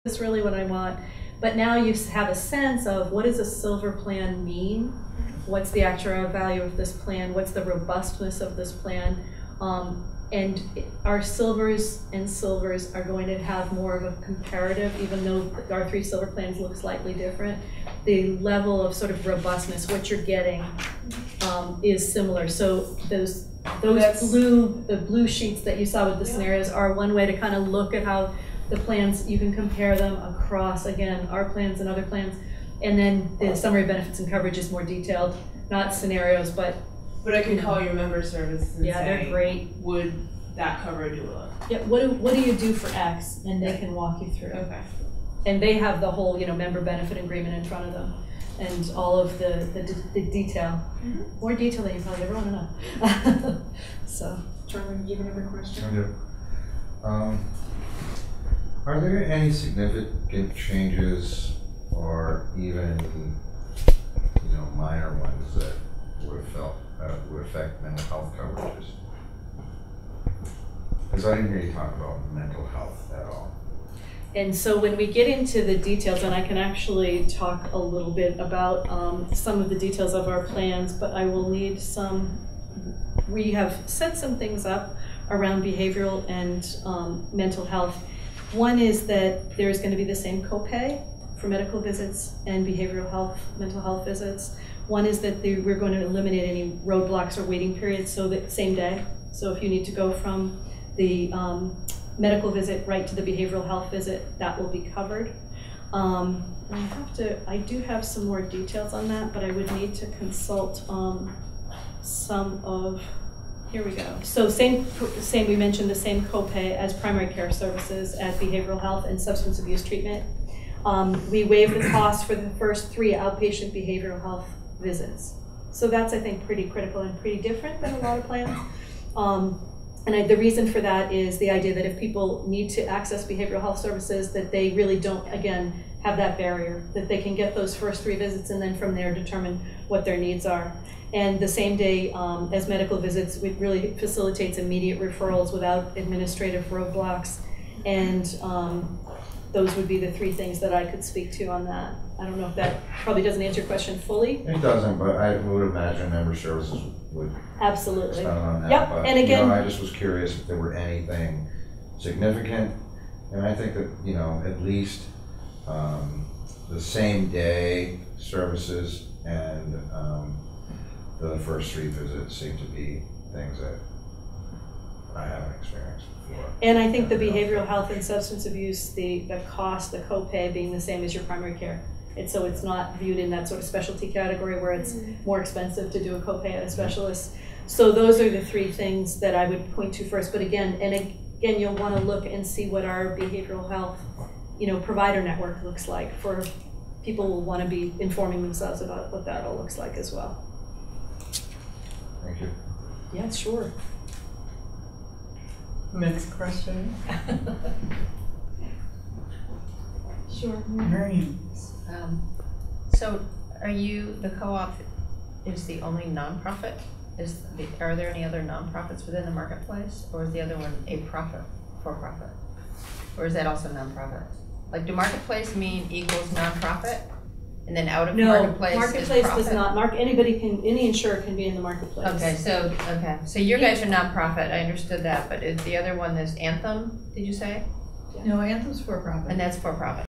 That's really what I want. But now you have a sense of what does a silver plan mean? What's the actuarial value of this plan? What's the robustness of this plan? And our silvers and silvers are going to have more of a comparative, even though our 3 silver plans look slightly different. The level of sort of robustness, what you're getting, is similar. So those blue sheets that you saw with the scenarios are one way to kind of look at how the plans, you can compare them across, again, our plans and other plans. And then the summary benefits and coverage is more detailed, not scenarios, but I can call your member service and say, they're great. Would that cover a doula? Yeah, what do you do for X? And they can walk you through. Okay. And they have the whole, member benefit agreement in front of them, and all of the detail, more detail than you probably ever want to know. So, Charlie, you have another question? I do. Are there any significant changes, or even minor ones that would affect mental health coverages? Because I didn't hear you talk about mental health at all. And so when we get into the details, and I can actually talk a little bit about some of the details of our plans, but I will need we have set some things up around behavioral and mental health. One is that there's going to be the same copay for medical visits and behavioral health, mental health visits. One is that we're going to eliminate any roadblocks or waiting periods, so that same day. So if you need to go from the medical visit right to the behavioral health visit, that will be covered. I do have some more details on that, but I would need to consult here we go. So same, we mentioned the same copay as primary care services at behavioral health and substance abuse treatment. We waive the cost for the first 3 outpatient behavioral health visits. So that's, I think, pretty critical and pretty different than a lot of plans. The reason for that is the idea that if people need to access behavioral health services, that they really don't, again, have that barrier, that they can get those first 3 visits and then from there determine what their needs are. And the same day as medical visits, it really facilitates immediate referrals without administrative roadblocks. And those would be the 3 things that I could speak to on that. I don't know if that probably doesn't answer your question fully. It doesn't, but I would imagine member services would absolutely expound on that. Yep. But, and again, I just was curious if there were anything significant, and I think that at least the same day services and the first 3 visits seem to be things that I haven't experienced before. And I think the behavioral health and substance abuse, the cost, the copay being the same as your primary care. So it's not viewed in that sort of specialty category where it's more expensive to do a copay at a specialist. So those are the 3 things that I would point to first. But again, you'll want to look and see what our behavioral health, provider network looks like. For people will want to be informing themselves about what that all looks like as well. Thank you. Yeah, sure. Next question. Sure. Marion. So are you, the co-op is the only nonprofit? Are there any other nonprofits within the marketplace? Or is the other one a for-profit? Or is that also nonprofit? Like, do marketplace mean equals nonprofit? And then out of marketplace marketplace is does not. Any insurer can be in the marketplace. Okay, so your guys are nonprofit. I understood that, but is the other one this Anthem? Did you say? No, Anthem's for profit. And that's for profit.